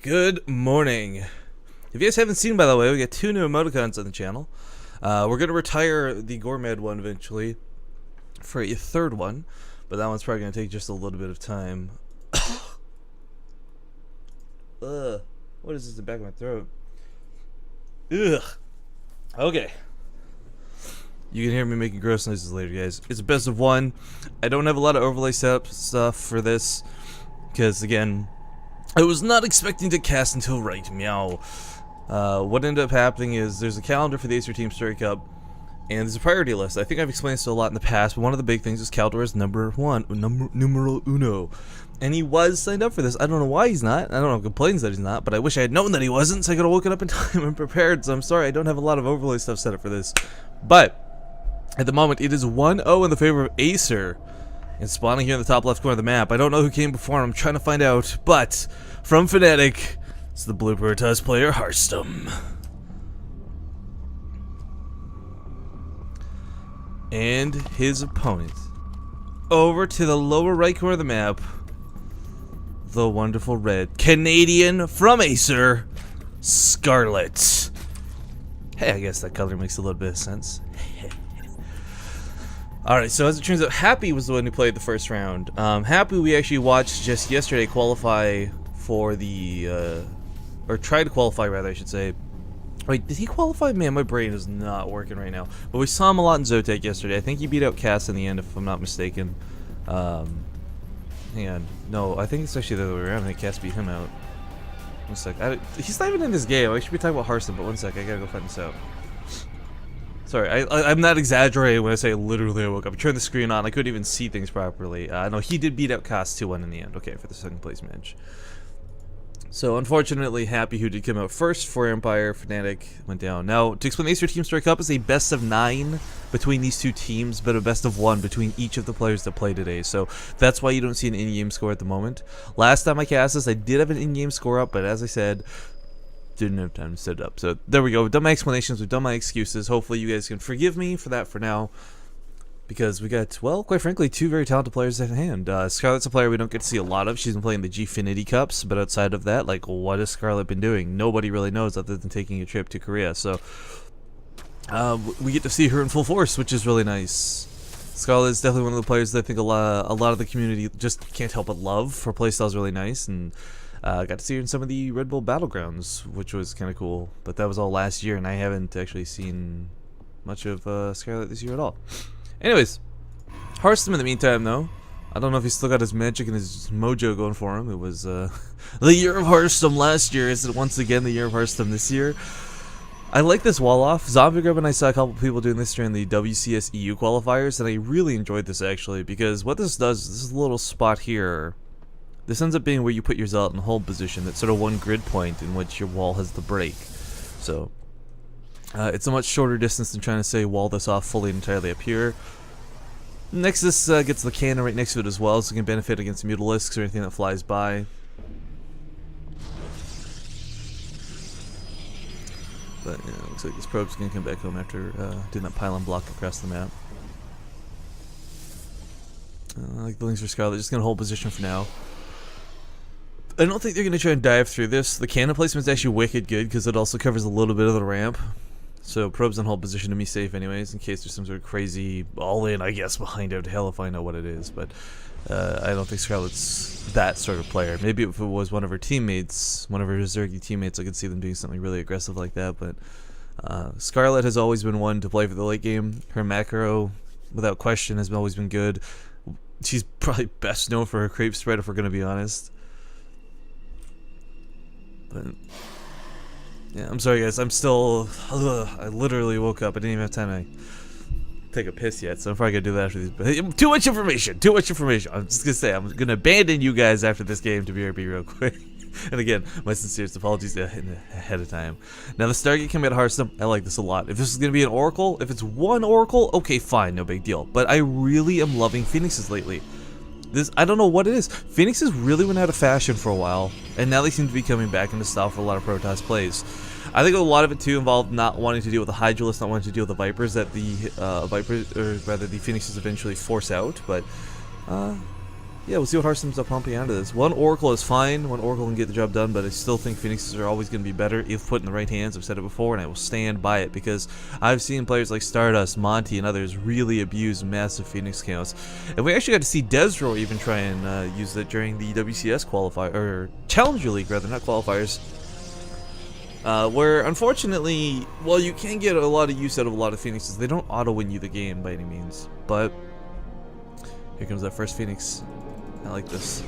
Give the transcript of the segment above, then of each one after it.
Good morning. If you guys haven't seen, by the way, we got 2 new emoticons on the channel. We're going to retire the Gourmet one eventually for a 3rd one, but that one's probably going to take just a little bit of time. Ugh. What is this in the back of my throat? Ugh. Okay. You can hear me making gross noises later, guys. It's a best of 1. I don't have a lot of overlay setup stuff for this, because, again, I was not expecting to cast until right meow. What ended up happening is there's a calendar for the Acer Team Story Cup, and there's a priority list. I think I've explained this a lot in the past, but one of the big things is Caldor is numero uno. And he was signed up for this. I don't know why he's not. I don't know, complains that he's not, but I wish I had known that he wasn't, so I could have woken up in time and prepared. So I'm sorry, I don't have a lot of overlay stuff set up for this. But at the moment, it is 1-0 in the favor of Acer. And spawning here in the top left corner of the map. I don't know who came before him. I'm trying to find out. But from Fnatic, it's the Blue Prioritize player Harstem. And his opponent. Over to the lower right corner of the map. The wonderful red Canadian from Acer, Scarlett. Hey, I guess that color makes a little bit of sense. Alright, so as it turns out, Happy was the one who played the first round. Happy we actually watched just yesterday qualify for the, or try to qualify rather, I should say. Wait, did he qualify? Man, my brain is not working right now. But we saw him a lot in Zotac yesterday. I think he beat out Cass in the end, if I'm not mistaken. Hang on. No, I think it's actually the other way around. I think Cass beat him out. One sec. He's not even in this game. I should be talking about Harstem, but one sec. I gotta go find this out. Sorry, I'm not exaggerating when I say literally I woke up. I turned the screen on, I couldn't even see things properly. No, he did beat out Cass 2-1 in the end, okay, for the 2nd place match. So, unfortunately, Happy, who did come out first for Empire-Fnatic, went down. Now, to explain, the Acer Team Story Cup is a best of 9 between these 2 teams, but a best of 1 between each of the players that play today. So, that's why you don't see an in-game score at the moment. Last time I cast this, I did have an in-game score up, but as I said, didn't have time to set it up. So there we go. We've done my explanations. We've done my excuses. Hopefully you guys can forgive me for that for now. Because we got, well, quite frankly, 2 very talented players at hand. Scarlett's a player we don't get to see a lot of. She's been playing the Gfinity Cups. But outside of that, like, what has Scarlett been doing? Nobody really knows other than taking a trip to Korea. So we get to see her in full force, which is really nice. Scarlett is definitely one of the players that I think a lot of the community just can't help but love. Her playstyle is really nice. And got to see her in some of the Red Bull Battlegrounds, which was kind of cool. But that was all last year, and I haven't actually seen much of Scarlett this year at all. Anyways, Harstem in the meantime, though. I don't know if he's still got his magic and his mojo going for him. It was the year of Harstem last year. Is it once again the year of Harstem this year? I like this wall off. Zombie Grub and I saw a couple people doing this during the WCS EU qualifiers, and I really enjoyed this actually, because what this does is this little spot here. This ends up being where you put your Zealot in hold position. That's sort of one grid point in which your wall has the break. So, it's a much shorter distance than trying to say wall this off fully and entirely up here. Nexus gets the cannon right next to it as well, so it can benefit against Mutalisks or anything that flies by. But, yeah, looks like this probe's going to come back home after doing that pylon block across the map. I like the links for Scarlett, just going to hold position for now. I don't think they're going to try and dive through this. The cannon placement is actually wicked good because it also covers a little bit of the ramp. So probe's in hold position to be safe anyways, in case there's some sort of crazy all-in, I guess, behind out. Hell if I know what it is. But I don't think Scarlett's that sort of player. Maybe if it was one of her teammates, one of her Zergy teammates, I could see them doing something really aggressive like that. But Scarlett has always been one to play for the late game. Her macro, without question, has always been good. She's probably best known for her creep spread, if we're going to be honest. But yeah, I'm sorry guys, I'm still, I literally woke up, I didn't even have time to take a piss yet, so I'm probably gonna do that after these, but too much information, I'm just gonna say, I'm gonna abandon you guys after this game to BRB real quick. And again, my sincerest apologies ahead of time. Now the Stargate coming at Harstem, I like this a lot. If this is gonna be an Oracle, if it's one Oracle, okay fine, no big deal. But I really am loving Phoenixes lately. I don't know what it is. Phoenixes really went out of fashion for a while, and now they seem to be coming back into style for a lot of Protoss plays. I think a lot of it too involved not wanting to deal with the Hydralisks, not wanting to deal with the Vipers that the the Phoenixes eventually force out. But yeah, we'll see what Harstem's up pumping out of this. One Oracle is fine. One Oracle can get the job done, but I still think Phoenixes are always going to be better if put in the right hands. I've said it before, and I will stand by it because I've seen players like Stardust, Monty, and others really abuse massive Phoenix counts. And we actually got to see Desro even try and use it during the WCS qualifier, or Challenger League rather, not qualifiers. Where unfortunately, well, you can get a lot of use out of a lot of Phoenixes. They don't auto-win you the game by any means, but here comes that first Phoenix. I like this.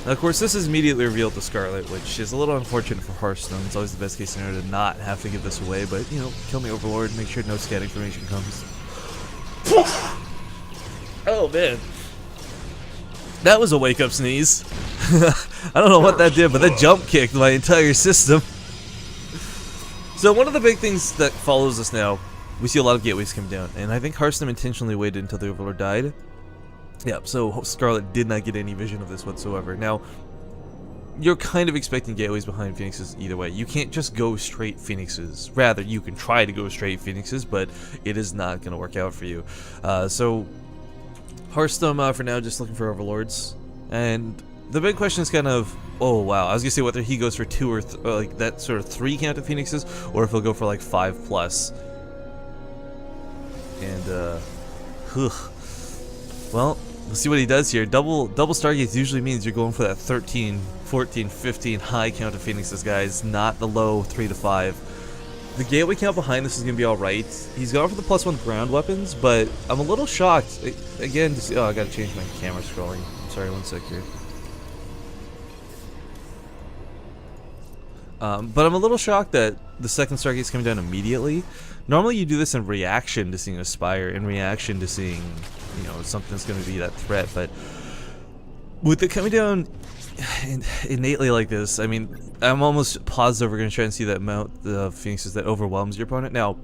Now, of course, this is immediately revealed to Scarlett, which is a little unfortunate for Harstem. It's always the best case scenario to not have to give this away, but, you know, kill me Overlord, make sure no scat information comes. Oh, man. That was a wake-up sneeze. I don't know what that did, but that jump kicked my entire system. So one of the big things that follows us now, we see a lot of gateways come down, and I think Harstem intentionally waited until the Overlord died. Yeah, so Scarlett did not get any vision of this whatsoever. Now, you're kind of expecting gateways behind Phoenixes either way. You can't just go straight Phoenixes. Rather, you can try to go straight Phoenixes, but it is not going to work out for you. So, Harstem, for now, just looking for Overlords. And the big question is kind of, oh wow, I was going to say whether he goes for 2 or like that sort of 3 count of Phoenixes, or if he'll go for like 5+. And, well, we'll see what he does here. Double Stargates usually means you're going for that 13, 14, 15 high count of Phoenixes, guys, not the low 3 to 5. The gateway count behind this is going to be alright. He's going for the +1 ground weapons, but I'm a little shocked. Again, to see, oh, I got to change my camera scrolling. Sorry, one sec here. But I'm a little shocked that the second Stargate's coming down immediately. Normally you do this in reaction to seeing Aspire, in reaction to seeing, you know, something's going to be that threat, but with it coming down innately like this, I mean, I'm almost positive we're going to try and see that amount of Phoenixes that overwhelms your opponent. Now,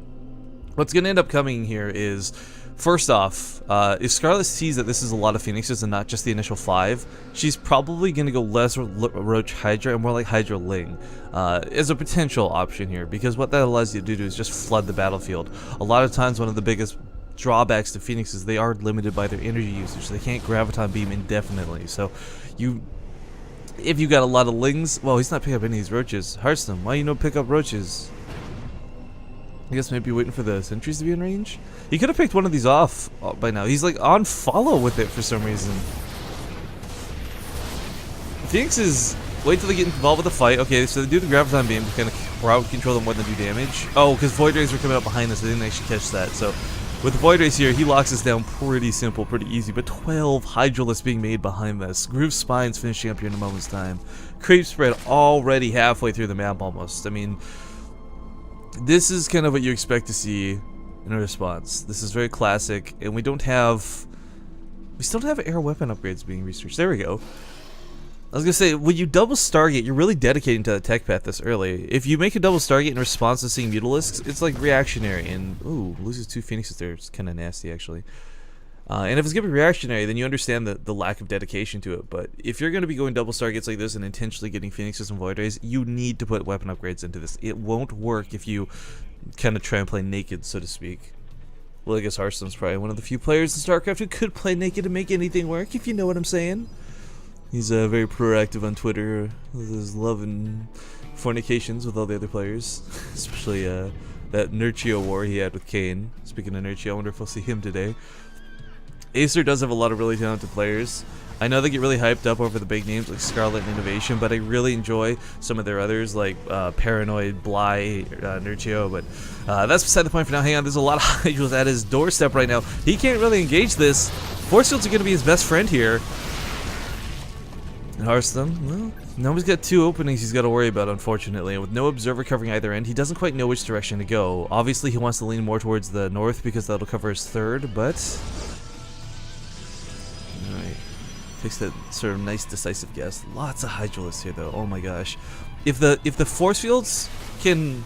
what's going to end up coming here is, first off, if Scarlett sees that this is a lot of Phoenixes and not just the initial 5, she's probably going to go less Roach Hydra and more like Hydra Ling as a potential option here, because what that allows you to do is just flood the battlefield. A lot of times one of the biggest drawbacks to Phoenix is they are limited by their energy usage. They can't Graviton Beam indefinitely. So if you got a lot of Lings, well, he's not picking up any of these Roaches. Harstem, why you no pick up Roaches? I guess maybe waiting for the sentries to be in range. He could have picked one of these off by now. He's like on follow with it for some reason. Phoenix is wait till they get involved with the fight. Okay, so they do the Graviton Beam to kind of crowd control them more than do damage. Oh, because Void Rays were coming up behind us. They didn't actually catch that. So with the Void Rays here, he locks us down pretty simple, pretty easy. But 12 Hydralisks being made behind this. Groove Spine's finishing up here in a moment's time. Creep Spread already halfway through the map almost. I mean, this is kind of what you expect to see in a response. This is very classic, and we still don't have air weapon upgrades being researched. There we go. I was gonna say, when you double Stargate, you're really dedicating to the tech path this early. If you make a double Stargate in response to seeing Mutalisks, it's like reactionary, and ooh, loses 2 Phoenixes there. It's kind of nasty actually. And if it's gonna be reactionary, then you understand the lack of dedication to it. But if you're gonna be going double Stargates like this and intentionally getting Phoenixes and Void Rays, you need to put weapon upgrades into this. It won't work if you kind of try and play naked, so to speak. Well, I guess Harstem's probably one of the few players in StarCraft who could play naked and make anything work, if you know what I'm saying. He's very proactive on Twitter with his love and fornications with all the other players, especially that Nurchio war he had with Kane. Speaking of Nurchio, I wonder if we'll see him today. Acer does have a lot of really talented players. I know they get really hyped up over the big names like Scarlett and Innovation, but I really enjoy some of their others like Paranoid, Bly, Nurchio, but that's beside the point for now. Hang on, there's a lot of Hydras at his doorstep right now. He can't really engage this. Force Fields are going to be his best friend here. And Harstem, well, now he's got 2 openings he's got to worry about, unfortunately. And with no observer covering either end, he doesn't quite know which direction to go. Obviously, he wants to lean more towards the north because that'll cover his 3rd, but alright. Takes that sort of nice decisive guess. Lots of Hydralisks here though, oh my gosh. If the force fields can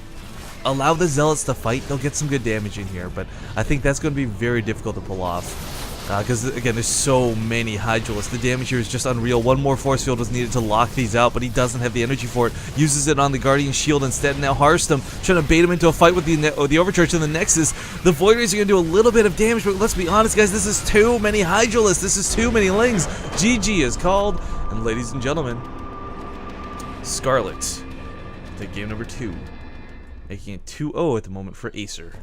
allow the Zealots to fight, they'll get some good damage in here, but I think that's going to be very difficult to pull off. Because, again, there's so many Hydralisks. The damage here is just unreal. One more Force Field was needed to lock these out, but he doesn't have the energy for it. Uses it on the Guardian Shield instead. Now Harstem trying to bait him into a fight with the Overcharge and the Nexus. The Void Rays are going to do a little bit of damage, but let's be honest, guys, this is too many Hydralisks. This is too many Lings. GG is called. And ladies and gentlemen, Scarlett take game number 2. Making it 2-0 at the moment for Acer.